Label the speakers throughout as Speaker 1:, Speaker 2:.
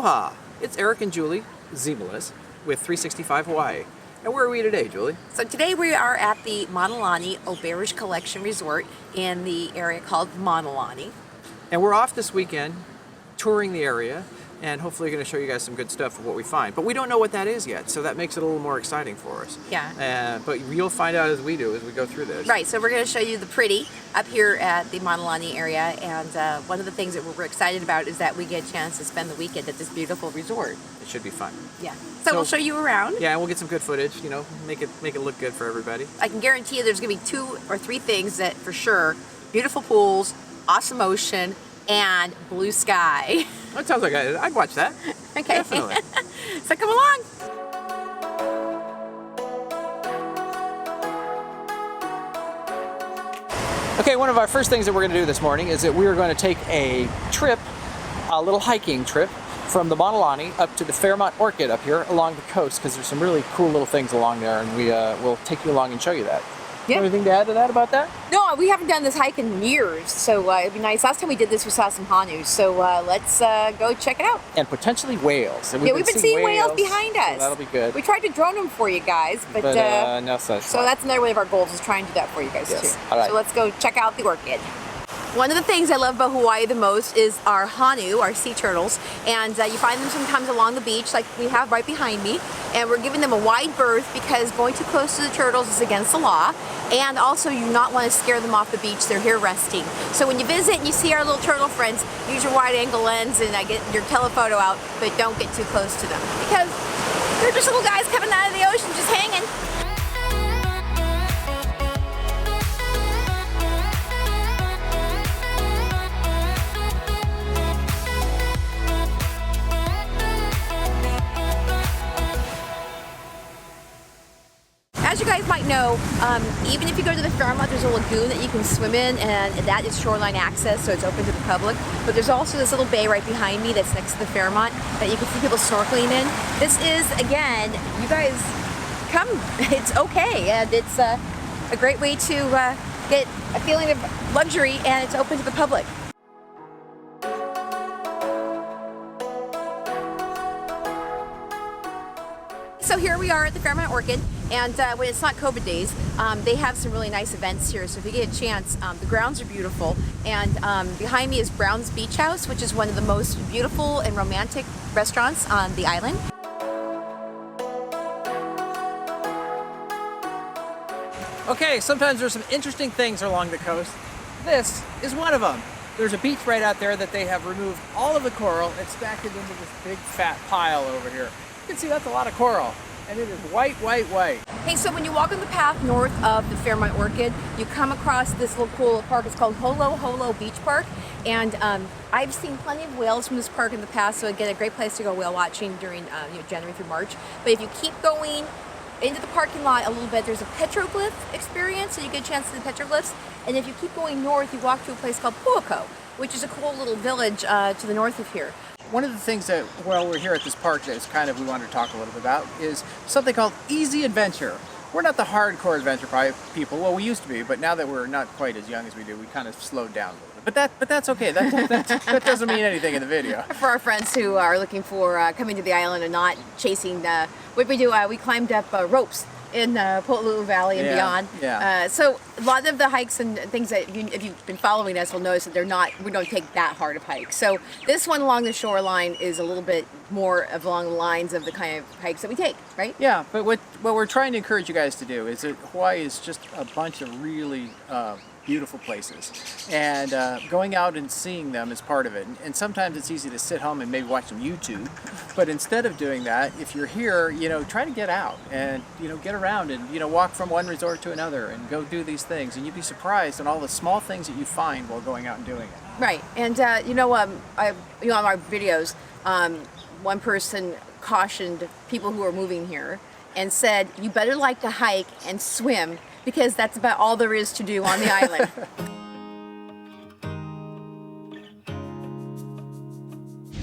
Speaker 1: Aloha! It's Eric and Julie Zimalis with 365 Hawaii. And where are we today, Julie?
Speaker 2: So today we are at the Mauna Lani Beach Collection Resort in the area called Mauna Lani.
Speaker 1: And we're off this weekend touring the area and hopefully going to show you guys some good stuff of what we find. But we don't know what that is yet, so that makes it a little more exciting for us.
Speaker 2: Yeah.
Speaker 1: But you'll find out as we do as we go through this.
Speaker 2: Right, so we're going to show you the pretty up here at the Mauna Lani area, and one of the things that we're excited about is that we get a chance to spend the weekend at this beautiful resort.
Speaker 1: It should be fun.
Speaker 2: Yeah. So we'll show you around.
Speaker 1: Yeah, and we'll get some good footage, you know, make it look good for everybody.
Speaker 2: I can guarantee you there's going to be 2 or 3 things that for sure: beautiful pools, awesome ocean, and blue sky.
Speaker 1: That sounds like I'd watch that.
Speaker 2: Okay.
Speaker 1: Definitely.
Speaker 2: So come along.
Speaker 1: Okay, one of our first things that we're going to do this morning is that we are going to take a little hiking trip from the Mauna Lani up to the Fairmont Orchid up here along the coast, because there's some really cool little things along there, and we'll take you along and show you that.
Speaker 2: Yeah.
Speaker 1: Anything to add to that about that?
Speaker 2: No, we haven't done this hike in years, so it'd be nice. Last time we did this, we saw some hanu, so let's go check it out.
Speaker 1: And potentially whales. And
Speaker 2: we've been seeing whales behind us.
Speaker 1: So that'll be good.
Speaker 2: We tried to drone them for you guys, but
Speaker 1: no such.
Speaker 2: So that's another one of our goals, is trying to do that for you guys too.
Speaker 1: All right.
Speaker 2: So let's go check out the orchid. One of the things I love about Hawaii the most is our hanu, our sea turtles, and you find them sometimes along the beach, like we have right behind me, and we're giving them a wide berth because going too close to the turtles is against the law, and also you do not want to scare them off the beach. They're here resting. So when you visit and you see our little turtle friends, use your wide angle lens and get your telephoto out, but don't get too close to them because they're just little guys coming out of the ocean just hanging. As you guys might know, even if you go to the Fairmont, there's a lagoon that you can swim in, and that is shoreline access, so it's open to the public. But there's also this little bay right behind me that's next to the Fairmont that you can see people snorkeling in. This is, again, you guys come, it's okay, and it's a great way to get a feeling of luxury, and it's open to the public. So here we are at the Fairmont Orchid, and when it's not COVID days, they have some really nice events here. So if you get a chance, the grounds are beautiful, and behind me is Brown's Beach House, which is one of the most beautiful and romantic restaurants on the island.
Speaker 1: Okay, sometimes there's some interesting things along the coast. This is one of them. There's a beach right out there that they have removed all of the coral and stacked it into this big fat pile over here. You can see that's a lot of coral, and it is white, white, white.
Speaker 2: Hey, so when you walk on the path north of the Fairmont Orchid, you come across this little cool park. It's called Honoka'ope Beach Park, and I've seen plenty of whales from this park in the past, so again, a great place to go whale watching during January through March. But if you keep going into the parking lot a little bit, there's a petroglyph experience, so you get a chance to see the petroglyphs. And if you keep going north, you walk to a place called Puako, which is a cool little village to the north of here.
Speaker 1: One of the things that, while we're here at this park, that is kind of we wanted to talk a little bit about is something called easy adventure. We're not the hardcore adventure people. Well, we used to be, but now that we're not quite as young as we do, we kind of slowed down a little bit. But that's okay. That doesn't mean anything in the video.
Speaker 2: For our friends who are looking for coming to the island and not chasing, what we do, we climbed up ropes in Pololu Valley and beyond.
Speaker 1: Yeah.
Speaker 2: So a lot of the hikes and things that if you've been following us will notice that we don't take that hard of hikes. So this one along the shoreline is a little bit more along the lines of the kind of hikes that we take, right?
Speaker 1: Yeah, but what we're trying to encourage you guys to do is that Hawaii is just a bunch of really beautiful places, and going out and seeing them is part of it. And sometimes it's easy to sit home and maybe watch some YouTube, but instead of doing that, if you're here, try to get out and get around and walk from one resort to another and go do these things, and you'd be surprised at all the small things that you find while going out and doing it.
Speaker 2: Right, and on our videos, one person cautioned people who are moving here and said, you better like to hike and swim, because that's about all there is to do on the island.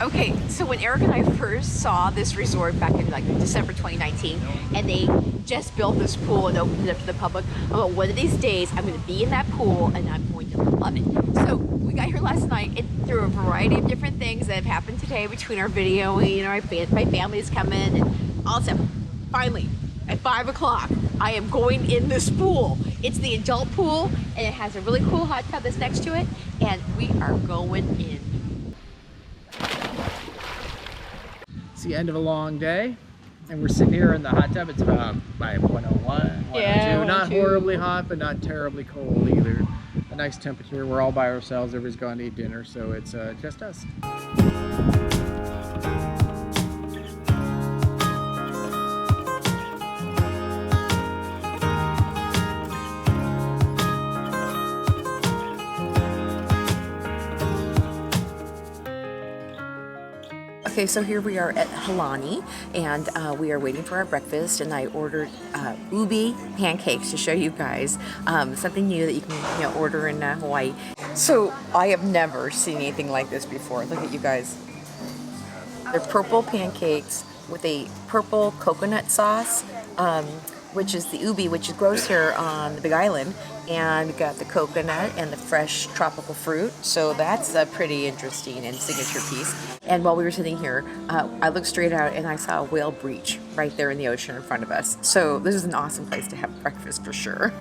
Speaker 2: Okay, so when Eric and I first saw this resort back in December 2019, and they just built this pool and opened it up to the public, I'm like, one of these days I'm going to be in that pool and I'm going to Love it. So we got here last night through a variety of different things that have happened today between our videoing and my family's coming and all that stuff. Finally, at 5 o'clock, I am going in this pool. It's the adult pool and it has a really cool hot tub that's next to it, and we are going in.
Speaker 1: It's the end of a long day, and we're sitting here in the hot tub. It's about 101, 102.
Speaker 2: Yeah,
Speaker 1: Not
Speaker 2: 102.
Speaker 1: horribly hot, but not terribly cold either. A nice temperature. We're all by ourselves. Everybody's gone to eat dinner, so it's just us.
Speaker 2: Okay, so here we are at Halani, and we are waiting for our breakfast, and I ordered ubi pancakes to show you guys something new that you can order in Hawaii. So I have never seen anything like this before. Look at you guys. They're purple pancakes with a purple coconut sauce, which is the ubi, which grows here on the Big Island. And we got the coconut and the fresh tropical fruit. So that's a pretty interesting and signature piece. And while we were sitting here, I looked straight out and I saw a whale breach right there in the ocean in front of us. So this is an awesome place to have breakfast for sure.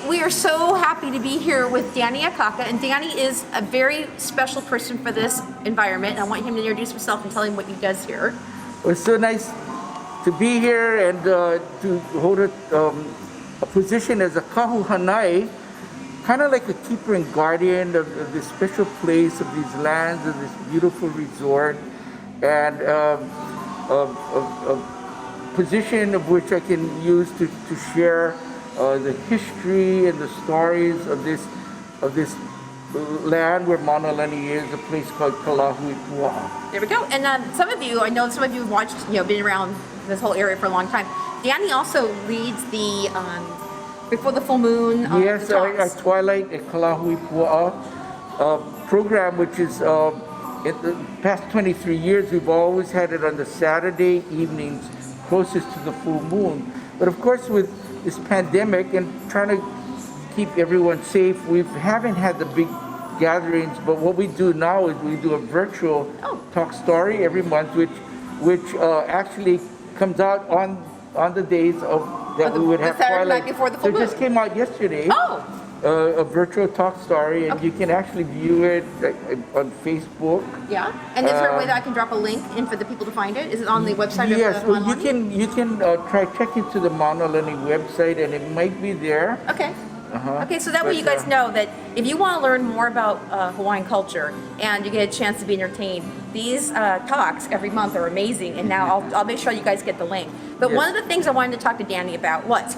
Speaker 2: We are so happy to be here with Danny Akaka, and Danny is a very special person for this environment. I want him to introduce himself and tell him what he does here.
Speaker 3: Well, it's so nice to be here and to hold a position as a kahuhanai, kind of like a keeper and guardian of this special place, of these lands, of this beautiful resort, and a position of which I can use to share the history and the stories of this land where Mauna Lani is, a place called Kalahuipua.
Speaker 2: There we go. And I know some of you have watched, been around this whole area for a long time. Danny also leads the Before the Full Moon.
Speaker 3: Yes, our Twilight at Kalahuipua program, which is in the past 23 years, we've always had it on the Saturday evenings closest to the full moon. But of course, with this pandemic and trying to keep everyone safe, we haven't had the big gatherings, but what we do now is we do a virtual talk story every month, which actually comes out on the days that we would have
Speaker 2: Saturday
Speaker 3: Twilight.
Speaker 2: night before the full moon.
Speaker 3: It just came out yesterday. A virtual talk story, and you can actually view it on Facebook.
Speaker 2: Yeah, and is there a way that I can drop a link in for the people to find it? Is it on the website?
Speaker 3: Yes, well, you can try check into the Mauna Lani website, and it might be there.
Speaker 2: Okay. Okay, so that way you guys know that if you want to learn more about Hawaiian culture and you get a chance to be entertained, these talks every month are amazing, and now I'll make sure you guys get the link. But one of the things I wanted to talk to Danny about was,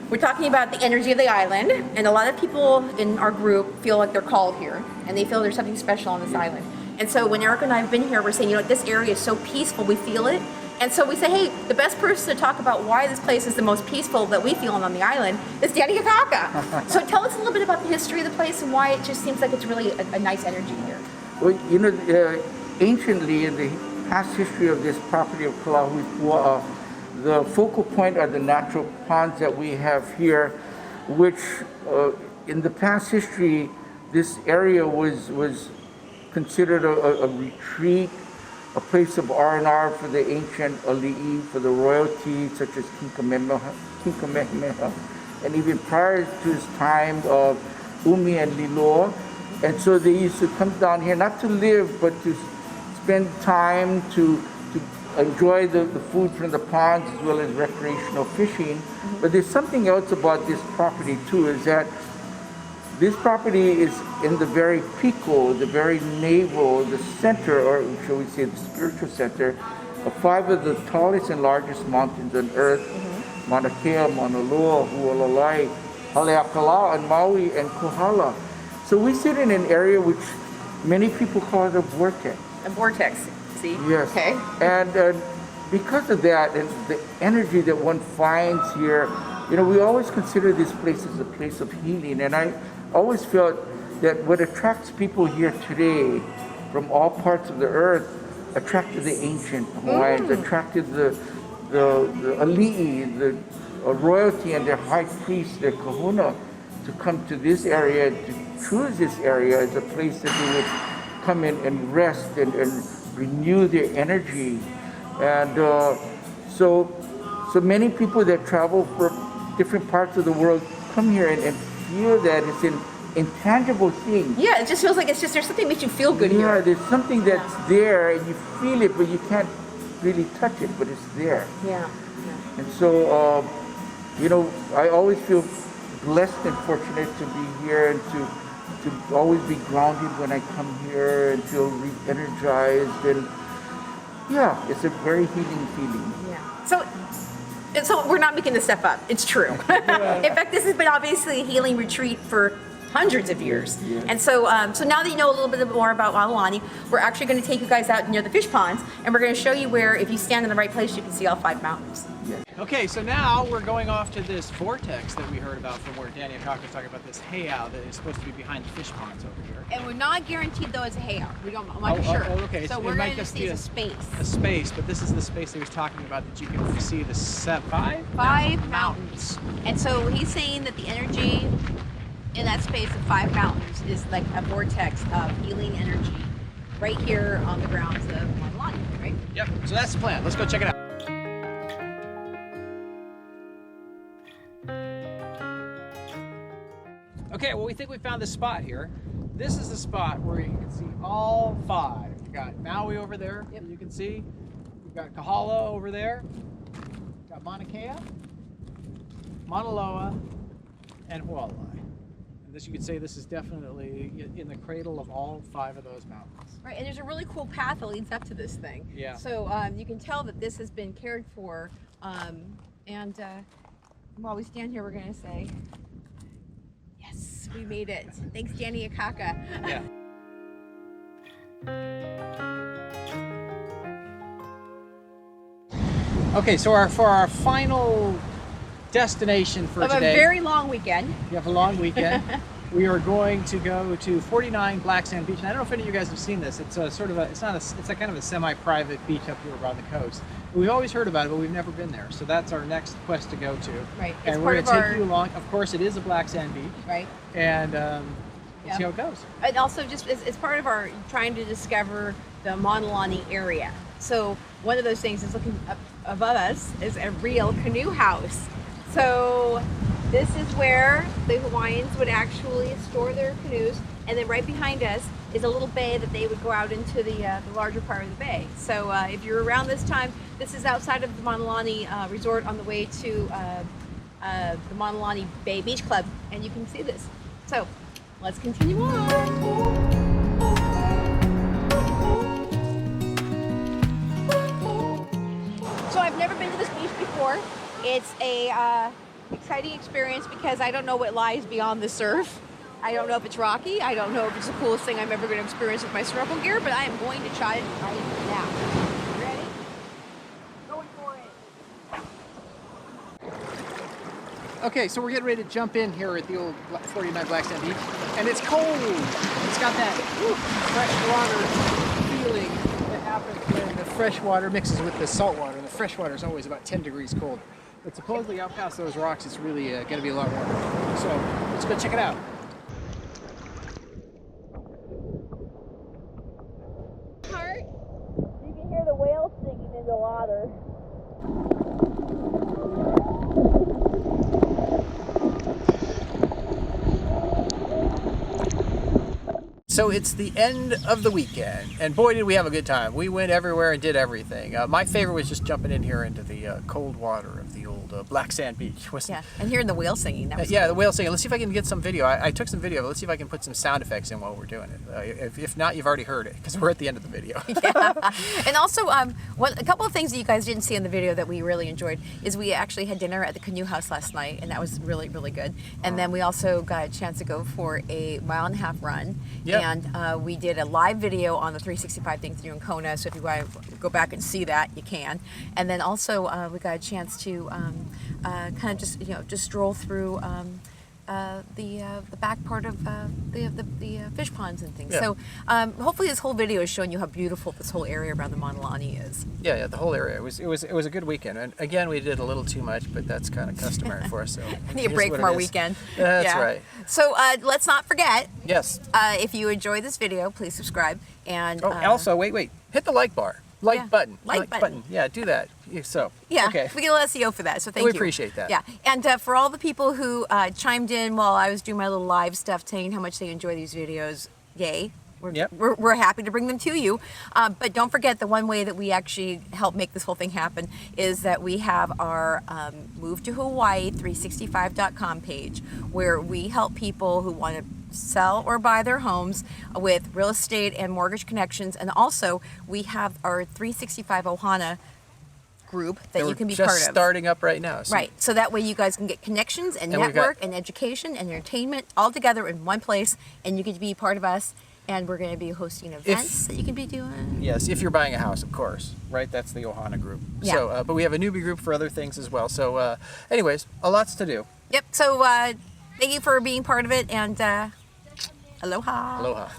Speaker 2: we're talking about the energy of the island, and a lot of people in our group feel like they're called here, and they feel there's something special on this island. And so when Eric and I have been here, we're saying, this area is so peaceful, we feel it. And so we say, hey, the best person to talk about why this place is the most peaceful that we feel on the island is Danny Akaka. So tell us a little bit about the history of the place and why it just seems like it's really a nice energy here.
Speaker 3: Well, anciently in the past history of this property of Kalahuipua, the focal point are the natural ponds that we have here, which in the past history, this area was considered a retreat, a place of R&R for the ancient ali'i, for the royalty, such as King Kamehameha, and even prior to his time, Umi and Liloa. And so they used to come down here, not to live, but to spend time to enjoy the food from the ponds as well as recreational fishing. But there's something else about this property too, is that This property is in the very pico, the very navel, the center, or shall we say the spiritual center, of 5 of the tallest and largest mountains on Earth, Mauna Kea, Mauna Loa, Hualalai, Haleakala, and Maui, and Kohala. So we sit in an area which many people call the Vortex.
Speaker 2: A vortex, see?
Speaker 3: Yes.
Speaker 2: Okay.
Speaker 3: And because of that and the energy that one finds here, you know, we always consider this place as a place of healing. And I always felt that what attracts people here today from all parts of the earth attracted the ancient Hawaiians, attracted the ali'i, the royalty and their high priest, their kahuna, to come to this area, to choose this area as a place that they would come in and rest and renew their energy. And so many people that travel from different parts of the world come here and feel that it's an intangible thing.
Speaker 2: Yeah, it just feels like it's just there's something that makes you feel good
Speaker 3: Yeah,
Speaker 2: here.
Speaker 3: there's something that's there and you feel it, but you can't really touch it, but it's there.
Speaker 2: Yeah.
Speaker 3: And so, you know, I always feel blessed and fortunate to be here and to always be grounded when I come here and feel re-energized. And yeah, it's a very healing feeling.
Speaker 2: Yeah. So we're not making this stuff up. It's true. In fact, this has been obviously a healing retreat for hundreds of years.
Speaker 3: Yeah.
Speaker 2: And so now that you know a little bit more about Mauna Lani, we're actually going to take you guys out near the fish ponds, and we're going to show you where, if you stand in the right place, you can see all 5 mountains.
Speaker 3: Yeah.
Speaker 1: Okay, so now we're going off to this vortex that we heard about from where Danny Akaka was talking about this heiau that is supposed to be behind the fish ponds over here.
Speaker 2: And we're not guaranteed though it's a heiau. I'm not sure.
Speaker 1: Okay.
Speaker 2: So
Speaker 1: It
Speaker 2: we're
Speaker 1: might
Speaker 2: going to
Speaker 1: just
Speaker 2: see
Speaker 1: be
Speaker 2: a space.
Speaker 1: A space, but this is the space he was talking about that you can see the 5
Speaker 2: mountains. And so he's saying that the energy in that space of 5 mountains is like a vortex of healing energy right here on the grounds of Mauna Lani, right?
Speaker 1: Yep, so that's the plan. Let's go check it out. Okay, well, we think we found this spot here. This is the spot where you can see all 5. You got Maui over there, that you can see. You've got Kohala over there. You've got Mauna Kea, Mauna Loa, and Hualalai. And this, you could say this is definitely in the cradle of all 5 of those mountains.
Speaker 2: Right, and there's a really cool path that leads up to this thing.
Speaker 1: Yeah.
Speaker 2: So you can tell that this has been cared for. And while we stand here, we're going to say, yes, we made it. Thanks, Danny Akaka.
Speaker 1: Yeah. Okay, so for our final destination for
Speaker 2: Of
Speaker 1: today,
Speaker 2: a very long weekend.
Speaker 1: you have a long weekend. We are going to go to 49 Black Sand Beach, and I don't know if any of you guys have seen this. It's a sort of it's a kind of a semi-private beach up here around the coast. We've always heard about it, but we've never been there. So that's our next quest to go to.
Speaker 2: Right.
Speaker 1: And we're going to take you along. Of course, it is a black sand beach.
Speaker 2: Right.
Speaker 1: And we'll see how it goes.
Speaker 2: And also, just it's part of our trying to discover the Mauna Lani area. So one of those things is looking up above us is a real canoe house. So this is where the Hawaiians would actually store their canoes, and then right behind us is a little bay that they would go out into the larger part of the bay. So if you're around this time, this is outside of the Mauna Lani Resort on the way to the Mauna Lani Bay Beach Club, and you can see this. So let's continue on. So I've never been to this beach before. It's a exciting experience because I don't know what lies beyond the surf. I don't know if it's rocky. I don't know if it's the coolest thing I'm ever going to experience with my snorkel gear, but I am going to try it right now. Ready? Going for it.
Speaker 1: Okay, so we're getting ready to jump in here at the old 49 Black Sand Beach, and it's cold. It's got that fresh water feeling that happens when the fresh water mixes with the salt water. The fresh water is always about 10 degrees cold. But supposedly out past those rocks, it's really going to be a lot warmer. So let's go check it out.
Speaker 2: You can hear the whales singing in the water.
Speaker 1: So it's the end of the weekend, and boy did we have a good time. We went everywhere and did everything. My favorite was just jumping in here into the cold water of the old black sand beach.
Speaker 2: Yeah, and hearing the whale singing. That was
Speaker 1: yeah,
Speaker 2: cool.
Speaker 1: the whale singing. Let's see if I can get some video. I took some video. Let's see if I can put some sound effects in while we're doing it. If not, you've already heard it because we're at the end of the video.
Speaker 2: Yeah. And also, a couple of things that you guys didn't see in the video that we really enjoyed is we actually had dinner at the Canoe House last night, and that was really, really good. And then we also got a chance to go for a 1.5 mile run.
Speaker 1: Yep.
Speaker 2: And we did a live video on the 365 thing to do in Kona, so if you want to go back and see that, you can. And then also we got a chance to kind of just stroll through the back part of the fish ponds and things.
Speaker 1: Yeah.
Speaker 2: So hopefully this whole video is showing you how beautiful this whole area around the Mauna Lani is.
Speaker 1: Yeah, the whole area. It was a good weekend. And again, we did a little too much, but that's kind of customary for us. So
Speaker 2: I need a break from our weekend.
Speaker 1: That's right.
Speaker 2: So let's not forget.
Speaker 1: Yes.
Speaker 2: If you enjoyed this video, please subscribe and.
Speaker 1: Also, wait. Hit the like bar. Button.
Speaker 2: Like button.
Speaker 1: Yeah, do that. So.
Speaker 2: Yeah,
Speaker 1: Okay.
Speaker 2: we get a little SEO for that, so thank you.
Speaker 1: We appreciate that.
Speaker 2: Yeah, and for all the people who chimed in while I was doing my little live stuff, saying how much they enjoy these videos, yay. We're happy to bring them to you. But don't forget, the one way that we actually help make this whole thing happen is that we have our Move to Hawaii 365.com page, where we help people who want to sell or buy their homes with real estate and mortgage connections. And also, we have our 365 Ohana group that you can be part of.
Speaker 1: Just starting up right now.
Speaker 2: Right, so that way you guys can get connections and network and education and entertainment all together in one place, and you get to be part of us. And we're going to be hosting events that you can be doing.
Speaker 1: Yes, if you're buying a house, of course, right? That's the Ohana group.
Speaker 2: Yeah.
Speaker 1: So, but we have a newbie group for other things as well. So, anyways, lots to do.
Speaker 2: Yep. So, thank you for being part of it, and aloha.
Speaker 1: Aloha.